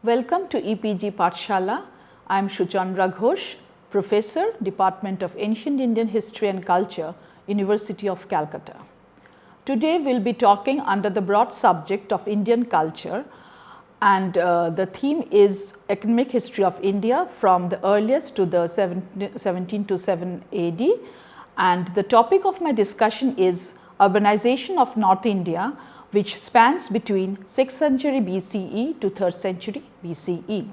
Welcome to EPG Pathshala. I am Shuchandra Ghosh, Professor, Department of Ancient Indian History and Culture, University of Calcutta. Today we will be talking under the broad subject of Indian culture, and the theme is economic history of India from the earliest to the 17 to 7 AD, and the topic of my discussion is urbanization of North India, which spans between 6th century BCE to 3rd century BCE.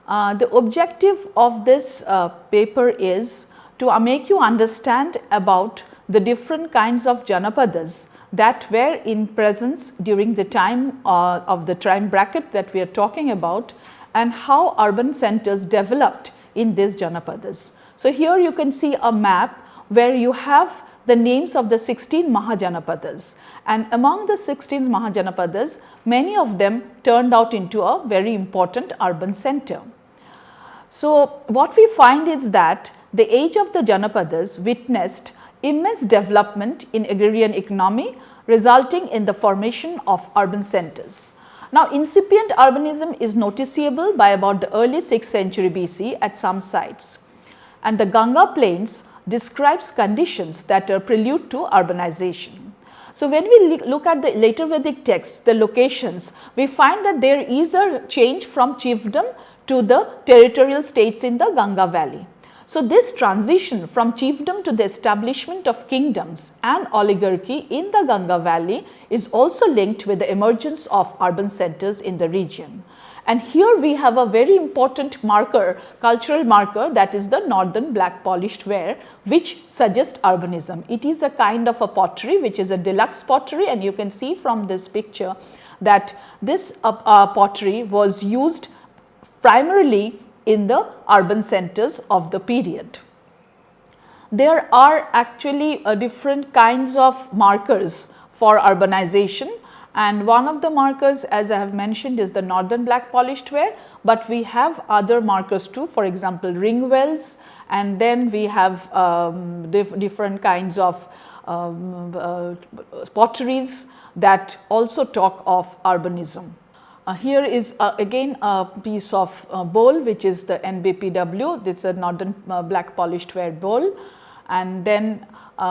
The objective of this paper is to make you understand about the different kinds of Janapadas that were in presence during the time of the time bracket that we are talking about, and how urban centers developed in these Janapadas. So, here you can see a map where you have the names of the 16 Mahajanapadas, and among the 16 Mahajanapadas, many of them turned out into a very important urban center. So, what we find is that the age of the Janapadas witnessed immense development in agrarian economy, resulting in the formation of urban centers. Now, incipient urbanism is noticeable by about the early 6th century BC at some sites, and the Ganga plains describes conditions that are prelude to urbanization. So, when we look at the later Vedic texts, the locations, we find that there is a change from chiefdom to the territorial states in the Ganga valley. So, this transition from chiefdom to the establishment of kingdoms and oligarchy in the Ganga valley is also linked with the emergence of urban centers in the region. And here we have a very important marker, cultural marker, that is the northern black polished ware, which suggests urbanism. It is a kind of a pottery which is a deluxe pottery, and you can see from this picture that this pottery was used primarily in the urban centers of the period. There are actually different kinds of markers for urbanization, and one of the markers, as I have mentioned, is the northern black polished ware, but we have other markers too, for example ring wells, and then we have different kinds of potteries that also talk of urbanism. Here is again a piece of bowl which is the NBPW, this is a northern black polished ware bowl, and then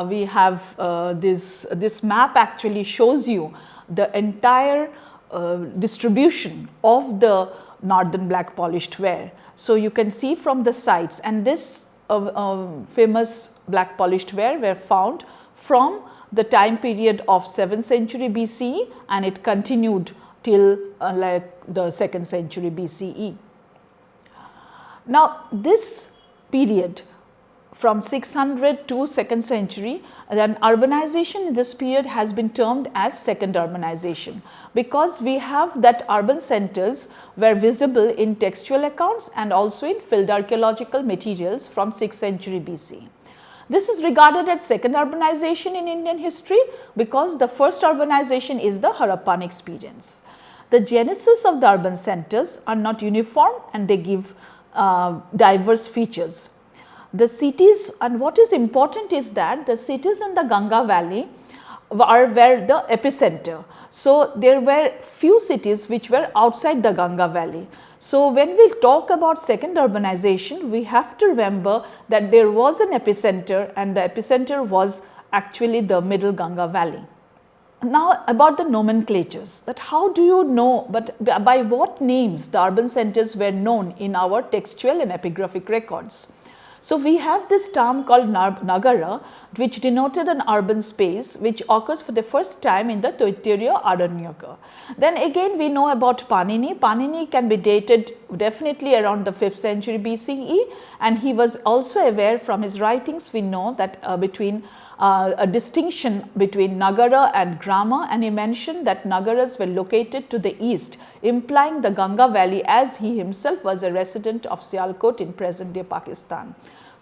we have this map actually shows you the entire distribution of the northern black polished ware. So, you can see from the sites, and this famous black polished ware were found from the time period of 7th century BCE, and it continued till like the 2nd century BCE. Now, this period from 600 to 2nd century, then urbanization in this period has been termed as second urbanization, because we have that urban centers were visible in textual accounts and also in field archaeological materials from 6th century BC. This is regarded as second urbanization in Indian history because the first urbanization is the Harappan experience. The genesis of the urban centers are not uniform, and they give diverse features. The cities, and what is important is that the cities in the Ganga valley were the epicenter. So, there were few cities which were outside the Ganga valley. So, when we talk about second urbanization, we have to remember that there was an epicenter, and the epicenter was actually the middle Ganga valley. Now, about the nomenclatures, that how do you know, but by what names the urban centers were known in our textual and epigraphic records. So, we have this term called Nagara, which denoted an urban space which occurs for the first time in the Taittiriya Aranyaka. Then again we know about Panini. Panini can be dated definitely around the 5th century BCE, and he was also aware from his writings, we know that between a distinction between Nagara and Grama, and he mentioned that Nagaras were located to the east, implying the Ganga valley, as he himself was a resident of Sialkot in present day Pakistan.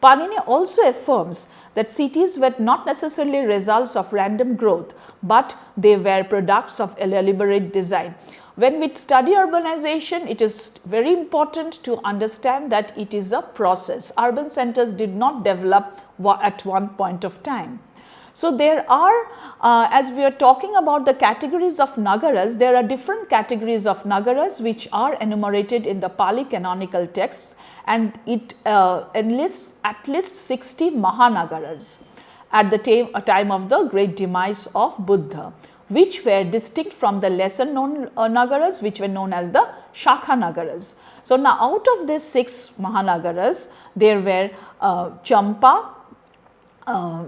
Panini also affirms that cities were not necessarily results of random growth, but they were products of elaborate design. When we study urbanization, it is very important to understand that it is a process. Urban centers did not develop at one point of time. So, there are as we are talking about the categories of nagaras, there are different categories of nagaras which are enumerated in the Pali canonical texts, and it enlists at least 60 Mahanagaras at the time of the great demise of Buddha, which were distinct from the lesser known nagaras which were known as the Shakha nagaras. So, now out of these 6 Mahanagaras, there were Champa,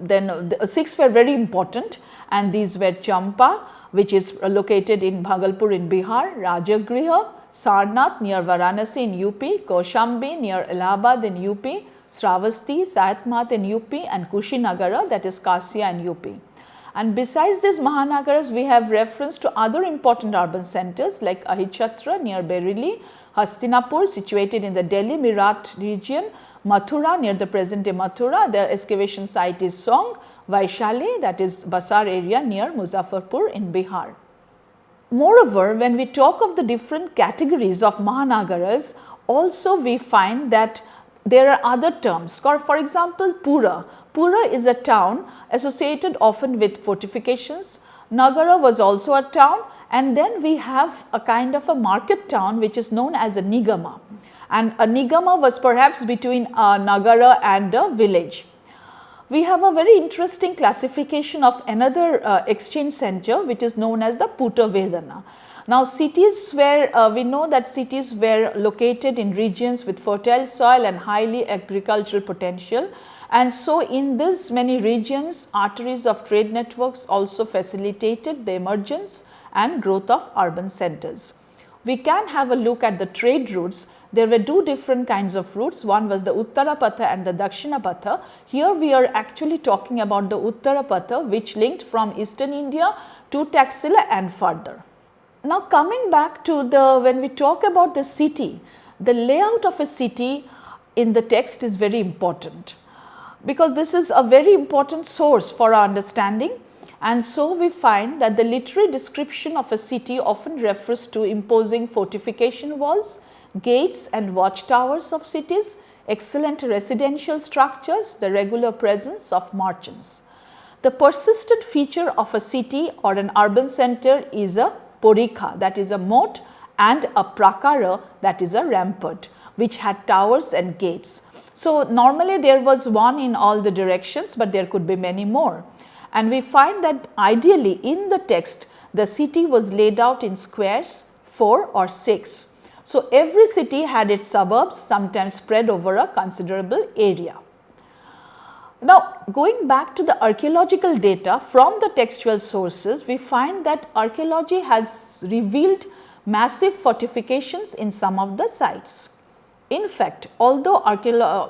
then the 6 were very important, and these were Champa, which is located in Bhagalpur in Bihar, Rajagriha, Sarnath near Varanasi in UP, Kaushambi near Allahabad in UP, Sravasti, Sayatmat in UP, and Kushinagara, that is Kasia in UP. And besides these Mahanagaras, we have reference to other important urban centers like Ahichatra near Bareilly, Hastinapur situated in the Delhi Meerut region, Mathura near the present day Mathura, the excavation site is Song, Vaishali, that is Basar area near Muzaffarpur in Bihar. Moreover, when we talk of the different categories of Mahanagaras, also we find that there are other terms. For example, Pura. Pura is a town associated often with fortifications. Nagara was also a town, and then we have a kind of a market town which is known as a Nigama, and a Nigama was perhaps between a Nagara and a village. We have a very interesting classification of another exchange center which is known as the Puta Vedana. Now, cities where we know that cities were located in regions with fertile soil and highly agricultural potential, and so in this many regions arteries of trade networks also facilitated the emergence and growth of urban centers. We can have a look at the trade routes. There were 2 different kinds of routes, one was the Uttarapatha and the Dakshinapatha. Here we are actually talking about the Uttarapatha which linked from eastern India to Taxila and further. Now, coming back to when we talk about the city, the layout of a city in the text is very important, because this is a very important source for our understanding, and so we find that the literary description of a city often refers to imposing fortification walls, gates and watchtowers of cities, excellent residential structures, the regular presence of merchants. The persistent feature of a city or an urban center is a porikha, that is a moat, and a prakara, that is a rampart, which had towers and gates. So, normally there was one in all the directions, but there could be many more. And we find that ideally in the text, the city was laid out in squares, 4 or 6. So, every city had its suburbs, sometimes spread over a considerable area. Now, going back to the archaeological data from the textual sources, we find that archaeology has revealed massive fortifications in some of the sites. In fact, although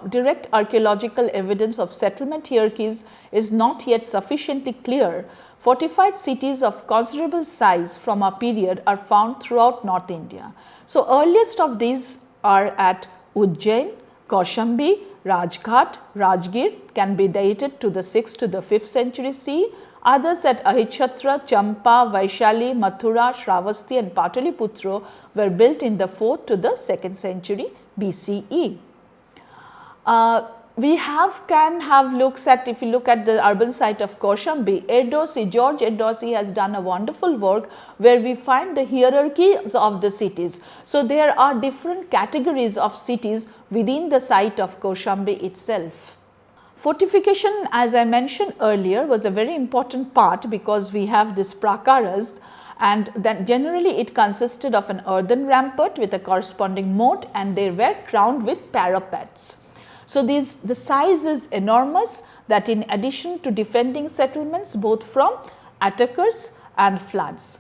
direct archaeological evidence of settlement hierarchies is not yet sufficiently clear, fortified cities of considerable size from a period are found throughout North India. So, earliest of these are at Ujjain, Kaushambi, Rajghat, Rajgir can be dated to the 6th to the 5th century CE. Others at Ahichatra, Champa, Vaishali, Mathura, Shravasti and Pataliputra were built in the 4th to the 2nd century BCE. We can have looks at, if you look at the urban site of Kaushambi, George Erdossi has done a wonderful work where we find the hierarchies of the cities. So, there are different categories of cities within the site of Kaushambi itself. Fortification, as I mentioned earlier, was a very important part because we have this prakaras, and then generally it consisted of an earthen rampart with a corresponding moat, and they were crowned with parapets. So, the size is enormous, that in addition to defending settlements both from attackers and floods.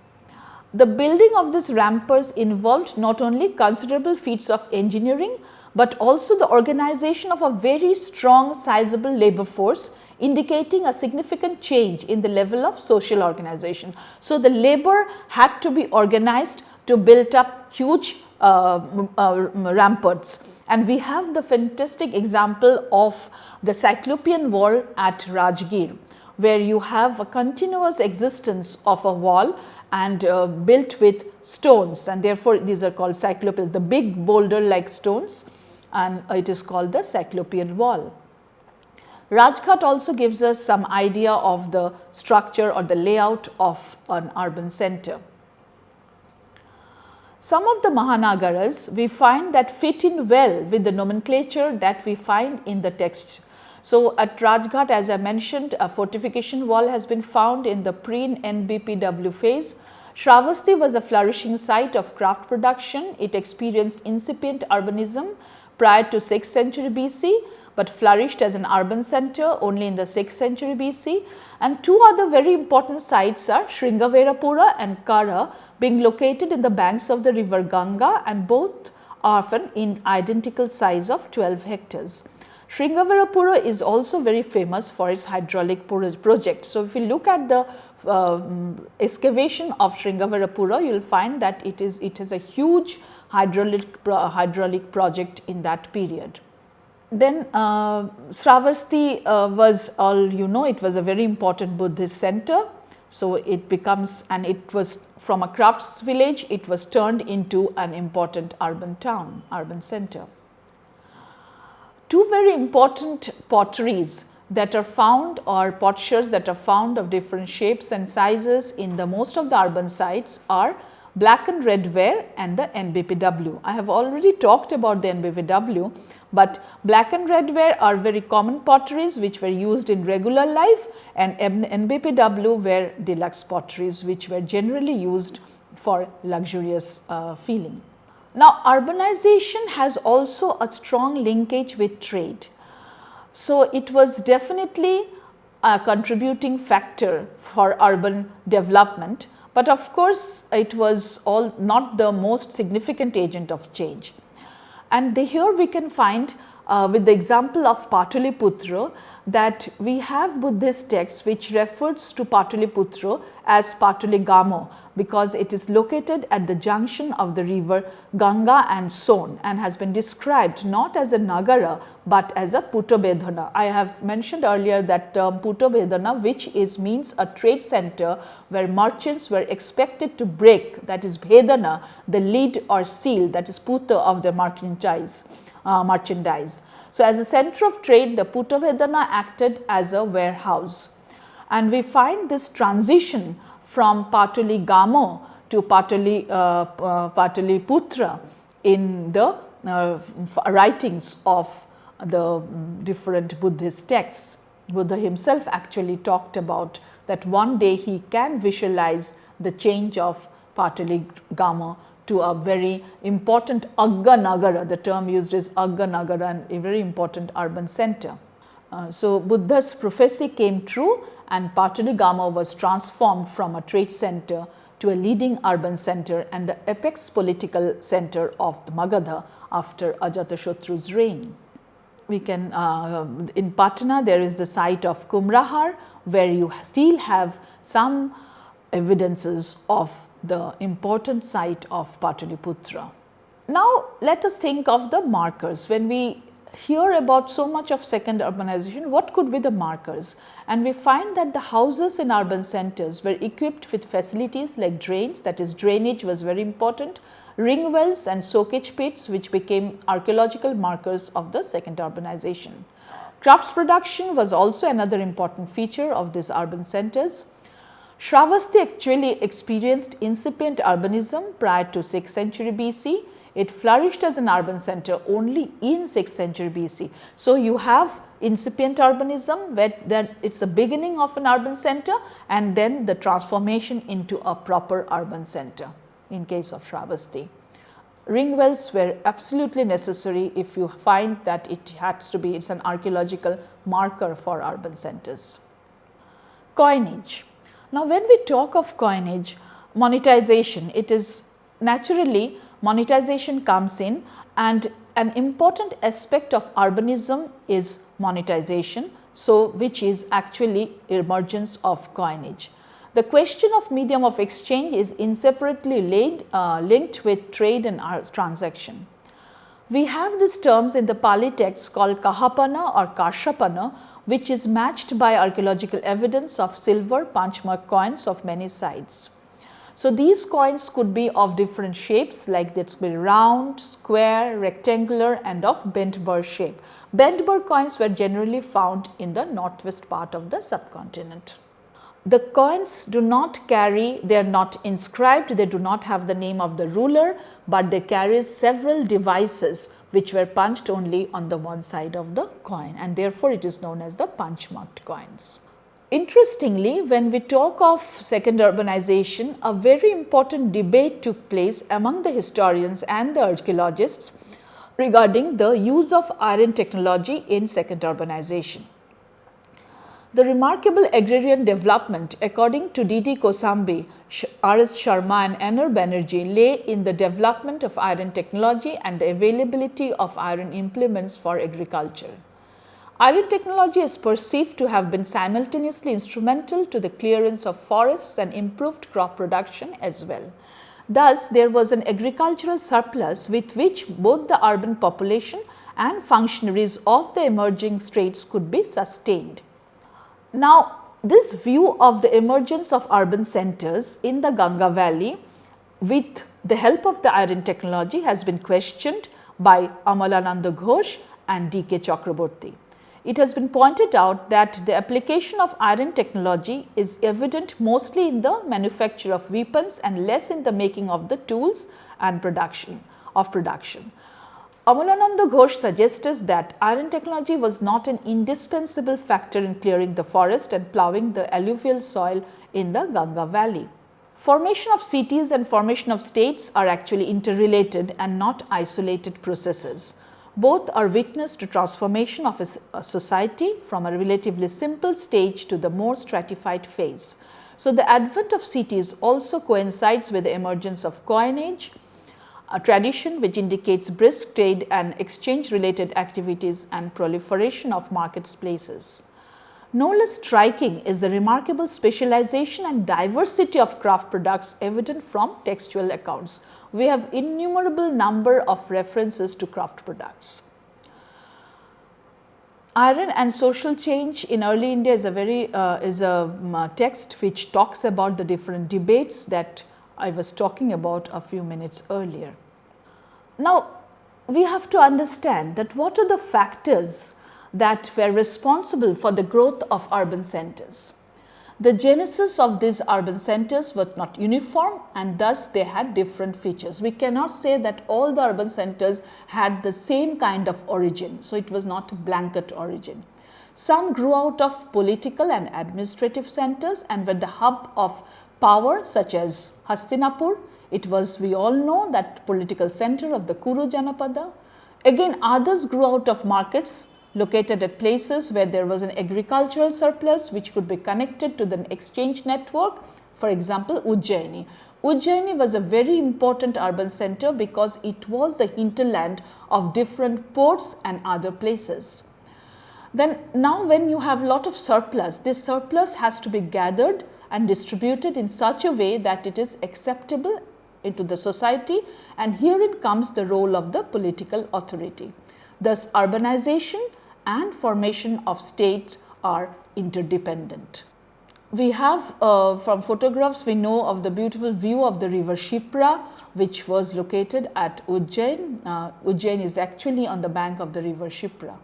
The building of these ramparts involved not only considerable feats of engineering, but also the organization of a very strong sizable labor force, indicating a significant change in the level of social organization. So, the labor had to be organized to build up huge ramparts. And we have the fantastic example of the Cyclopean wall at Rajgir, where you have a continuous existence of a wall and built with stones, and therefore, these are called cyclopes, the big boulder like stones, and it is called the Cyclopean wall. Rajghat also gives us some idea of the structure or the layout of an urban center. Some of the Mahanagaras we find that fit in well with the nomenclature that we find in the text. So, at Rajghat, as I mentioned, a fortification wall has been found in the pre-NBPW phase. Shravasti was a flourishing site of craft production. It experienced incipient urbanism prior to 6th century BC, but flourished as an urban center only in the 6th century BC. And two other very important sites are Sringaverapura and Kara, being located in the banks of the river Ganga, and both are often in identical size of 12 hectares. Sringaverapura is also very famous for its hydraulic project. So, if we look at the excavation of Sringaverapura, you will find that it is a huge hydraulic project in that period. Then Shravasti was it was a very important Buddhist center. So, it becomes, and it was from a crafts village, it was turned into an important urban town, urban center. Two very important potteries that are found, or potsherds that are found of different shapes and sizes in the most of the urban sites, are black and red ware and the NBPW. I have already talked about the NBPW, but black and red ware are very common potteries which were used in regular life, and NBPW were deluxe potteries which were generally used for luxurious feeling. Now, urbanization has also a strong linkage with trade. So, it was definitely a contributing factor for urban development, but of course, it was not the most significant agent of change. And here we can find with the example of Pataliputra that we have Buddhist texts which refers to Pataliputra as Pataligamo, because it is located at the junction of the river Ganga and Son, and has been described not as a Nagara but as a Putabedhana. I have mentioned earlier that term Putabedhana, which means a trade center where merchants were expected to break, that is Bhedana, the lid or seal, that is Puta of the merchandise. So, as a center of trade, the Putabedhana acted as a warehouse, and we find this transition from Pataligamo to Pataliputra in the writings of the different Buddhist texts. Buddha himself actually talked about that one day he can visualize the change of Pataligamo to a very important Agga Nagara. The term used is Agga Nagara, and a very important urban center. So, Buddha's prophecy came true, and Pataligamo was transformed from a trade center to a leading urban center and the apex political center of the Magadha after Ajatashatru's reign. We can in Patna there is the site of Kumrahar, where you still have some evidences of the important site of Pataliputra. Now, let us think of the markers. When we hear about so much of second urbanization, what could be the markers? And we find that the houses in urban centers were equipped with facilities like drains, that is drainage was very important, ring wells and soakage pits, which became archaeological markers of the second urbanization. Crafts production was also another important feature of these urban centers. Shravasti actually experienced incipient urbanism prior to 6th century BC. It flourished as an urban center only in 6th century BC. So, you have incipient urbanism where it is the beginning of an urban center, and then the transformation into a proper urban center in case of Shravasti. Ring wells were absolutely necessary if you find that it has to be, it is an archaeological marker for urban centers. Coinage. Now, when we talk of coinage, monetization, it is naturally monetization comes in, and an important aspect of urbanism is monetization. So, which is actually emergence of coinage. The question of medium of exchange is inseparably linked with trade and transaction. We have these terms in the Pali text called Kahapana or Karshapana, which is matched by archaeological evidence of silver punchmark coins of many sites. So these coins could be of different shapes, like this could be round, square, rectangular and of bent burr shape. Bent burr coins were generally found in the northwest part of the subcontinent. The coins do not carry, they are not inscribed, they do not have the name of the ruler, but they carry several devices which were punched only on the one side of the coin, and therefore it is known as the punch marked coins. Interestingly, when we talk of second urbanization, a very important debate took place among the historians and the archaeologists regarding the use of iron technology in second urbanization. The remarkable agrarian development, according to D.D. Kosambi, R.S. Sharma and N.R. Banerjee, lay in the development of iron technology and the availability of iron implements for agriculture. Iron technology is perceived to have been simultaneously instrumental to the clearance of forests and improved crop production as well. Thus, there was an agricultural surplus with which both the urban population and functionaries of the emerging states could be sustained. Now, this view of the emergence of urban centers in the Ganga Valley with the help of the iron technology has been questioned by Amalananda Ghosh and D.K. Chakraborty. It has been pointed out that the application of iron technology is evident mostly in the manufacture of weapons and less in the making of the tools and production. Amalananda Ghosh suggests that iron technology was not an indispensable factor in clearing the forest and ploughing the alluvial soil in the Ganga Valley. Formation of cities and formation of states are actually interrelated and not isolated processes. Both are witness to transformation of a society from a relatively simple stage to the more stratified phase. So, the advent of cities also coincides with the emergence of coinage, a tradition which indicates brisk trade and exchange related activities and proliferation of marketplaces. No less striking is the remarkable specialization and diversity of craft products evident from textual accounts. We have innumerable number of references to craft products. Iron and social change in early India is a text which talks about the different debates that I was talking about a few minutes earlier. Now, we have to understand that what are the factors that were responsible for the growth of urban centers. The genesis of these urban centers was not uniform and thus they had different features. We cannot say that all the urban centers had the same kind of origin. So, it was not a blanket origin. Some grew out of political and administrative centers and were the hub of power such as Hastinapur. It was, we all know, that political center of the Kuru Janapada. Again, others grew out of markets located at places where there was an agricultural surplus which could be connected to the exchange network. For example, Ujjaini. Ujjaini was a very important urban center because it was the hinterland of different ports and other places. Then now when you have lot of surplus, this surplus has to be gathered and distributed in such a way that it is acceptable into the society, and herein comes the role of the political authority. Thus, urbanization and formation of states are interdependent. We have from photographs, we know of the beautiful view of the river Shipra, which was located at Ujjain. Ujjain is actually on the bank of the river Shipra.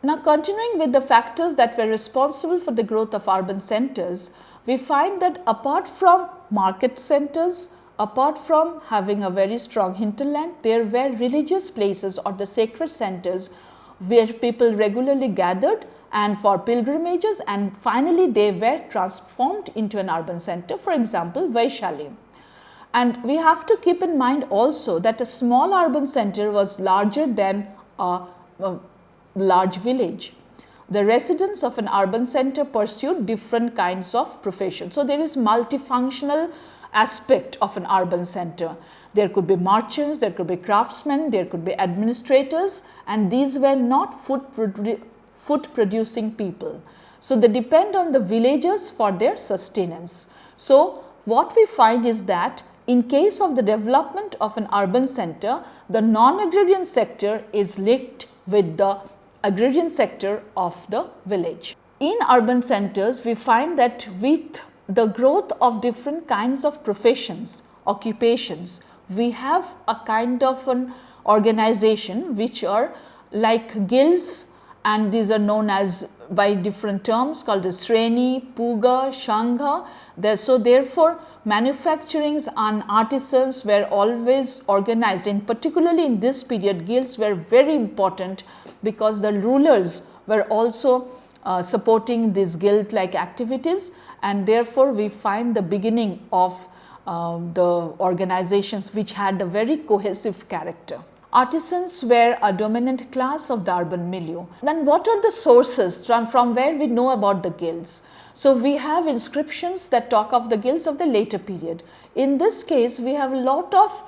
Now, continuing with the factors that were responsible for the growth of urban centers, we find that apart from market centers, apart from having a very strong hinterland, there were religious places or the sacred centers where people regularly gathered and for pilgrimages, and finally they were transformed into an urban center, for example, Vaishali. And we have to keep in mind also that a small urban center was larger than a large village. The residents of an urban center pursued different kinds of professions. So, there is multifunctional aspect of an urban center. There could be merchants, there could be craftsmen, there could be administrators, and these were not food producing people. So, they depend on the villagers for their sustenance. So, what we find is that in case of the development of an urban center, the non-agrarian sector is linked with the agrarian sector of the village. In urban centers, we find that with the growth of different kinds of professions, occupations, we have a kind of an organization which are like guilds, and these are known as by different terms called as Shreni, Puga, Shangha. So therefore, manufacturings and artisans were always organized, and particularly in this period guilds were very important because the rulers were also supporting these guild like activities, and therefore we find the beginning of the organizations which had a very cohesive character. Artisans were a dominant class of the urban milieu. Then what are the sources from where we know about the guilds? So we have inscriptions that talk of the guilds of the later period. In this case, we have a lot of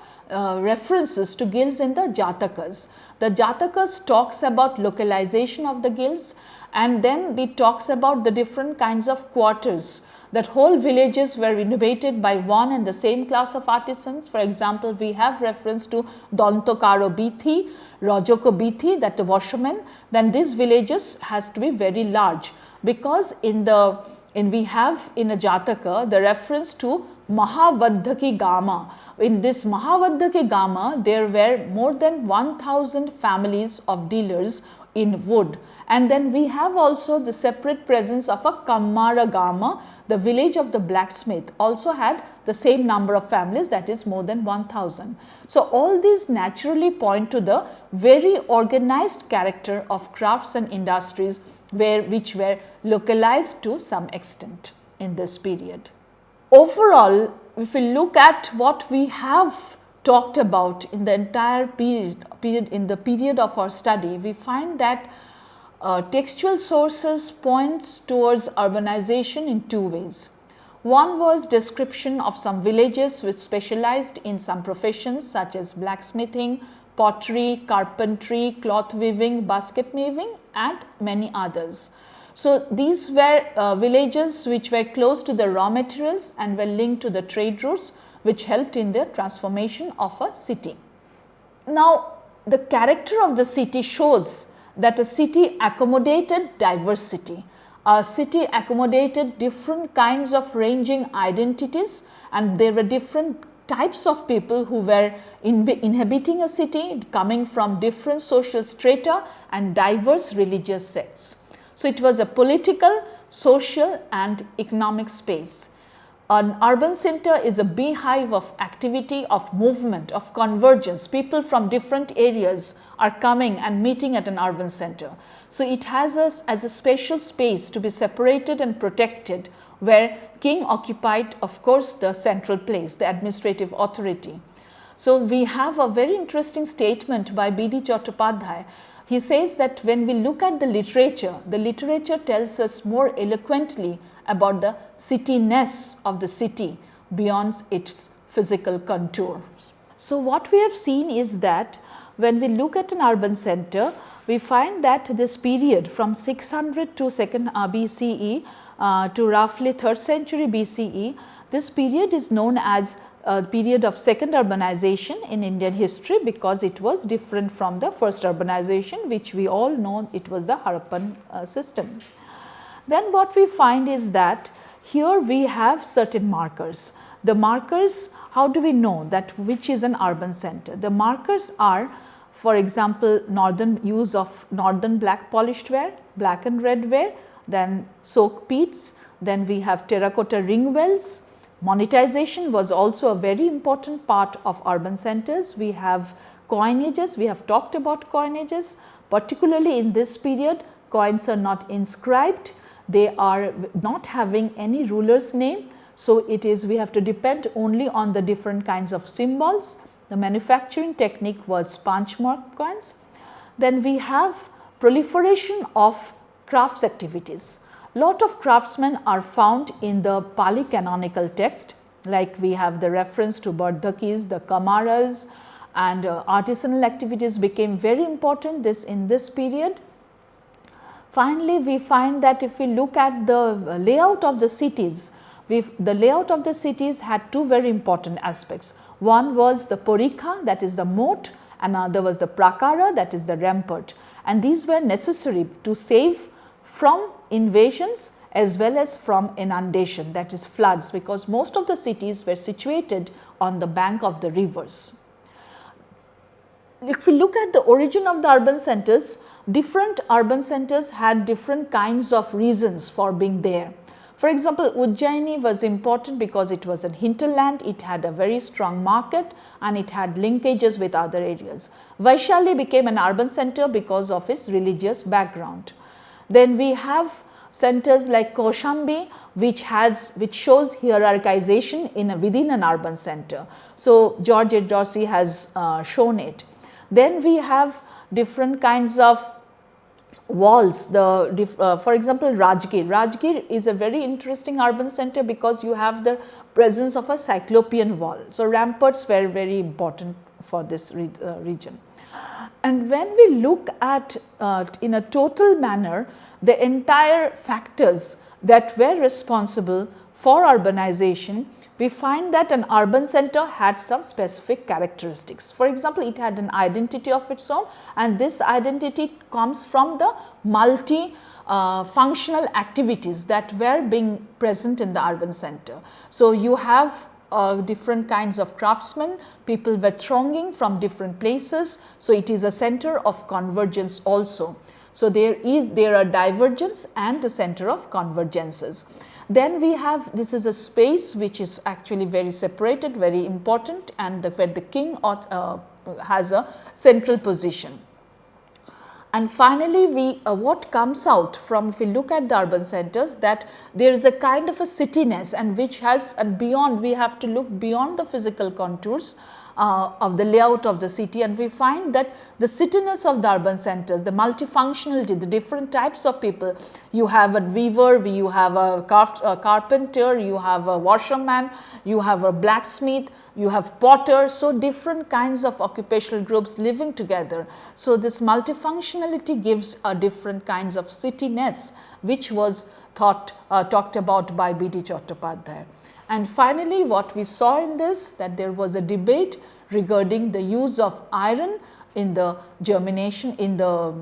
references to guilds in the Jatakas. The Jatakas talks about localization of the guilds, and then it talks about the different kinds of quarters, that whole villages were inhabited by one and the same class of artisans. For example, we have reference to Dantokaro Bithi, Rajoko Bithi, that the washermen. Then these villages has to be very large, because we have in a Jataka the reference to Mahavadhaki Gama. In this Mahavadhaki Gama, there were more than 1000 families of dealers in wood. And then we have also the separate presence of a Kammara Gama. The village of the blacksmith also had the same number of families, that is more than 1000. So all these naturally point to the very organized character of crafts and industries which were localized to some extent in this period. Overall, if we look at what we have talked about in the entire period of our study, we find that textual sources points towards urbanization in two ways. One was description of some villages which specialized in some professions such as blacksmithing, pottery, carpentry, cloth weaving, basket weaving, and many others. So these were villages which were close to the raw materials and were linked to the trade routes, which helped in the transformation of a city. Now, the character of the city shows that a city accommodated diversity. A city accommodated different kinds of ranging identities, and there were different types of people who were inhabiting a city, coming from different social strata and diverse religious sects. So it was a political, social and economic space. An urban center is a beehive of activity, of movement, of convergence. People from different areas are coming and meeting at an urban center. So it has us as a special space to be separated and protected, where king occupied, of course, the central place, the administrative authority. So we have a very interesting statement by B.D. Chattopadhyay. He says that when we look at the literature tells us more eloquently about the cityness of the city beyond its physical contours. So what we have seen is that when we look at an urban center, we find that this period from 600 to 2nd BCE to roughly 3rd century BCE, this period is known as a period of second urbanization in Indian history, because it was different from the first urbanization, which we all know it was the Harappan system. Then what we find is that here we have certain markers. The markers, how do we know that which is an urban center? The markers are, for example, use of northern black polished ware, black and red ware, then soak peats, then we have terracotta ring wells. Monetization was also a very important part of urban centers. We have coinages, we have talked about coinages, particularly in this period, coins are not inscribed, they are not having any ruler's name. So it is, we have to depend only on the different kinds of symbols. The manufacturing technique was punch mark coins. Then we have proliferation of crafts activities. Lot of craftsmen are found in the Pali canonical text, like we have the reference to Bardhakis, the Kamaras, and artisanal activities became very important in this period. Finally, we find that if we look at the layout of the cities, the layout of the cities had two very important aspects. One was the porikha, that is the moat, and another was the prakara, that is the rampart, and these were necessary to save from invasions as well as from inundation, that is floods, because most of the cities were situated on the bank of the rivers. If we look at the origin of the urban centers, different urban centers had different kinds of reasons for being there. For example, Ujjaini was important because it was a hinterland, it had a very strong market and it had linkages with other areas. Vaishali became an urban center because of its religious background. Then we have centers like Kaushambi, which shows hierarchization within an urban center. So George H. Dorsey has shown it. Then we have different kinds of walls. For example, Rajgir is a very interesting urban center because you have the presence of a cyclopean wall. So ramparts were very important for this region. And when we look at in a total manner the entire factors that were responsible for urbanization, we find that an urban center had some specific characteristics. For example, it had an identity of its own, and this identity comes from the functional activities that were being present in the urban center. So you have different kinds of craftsmen, people were thronging from different places. So it is a center of convergence also. So there are divergence and a center of convergences. Then we have, this is a space which is actually very separated, very important, and where the king has a central position. And finally, what comes out from, if we look at the urban centers, that there is a kind of a cityness, and which has, and beyond, we have to look beyond the physical contours of the layout of the city, and we find that the cityness of the urban centers, the multifunctionality, the different types of people, you have a weaver, you have a carpenter, you have a washerman, you have a blacksmith, you have potter, so different kinds of occupational groups living together. So this multifunctionality gives a different kinds of cityness, which was talked about by B.D. Chattopadhyay. And finally, what we saw in this, that there was a debate regarding the use of iron in the germination, in the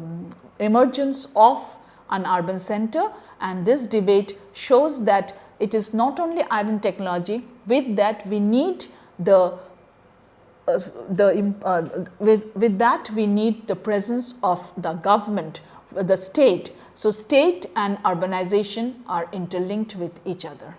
emergence of an urban center, and this debate shows that it is not only iron technology, with that we need with that we need the presence of the government, the state. So state and urbanization are interlinked with each other.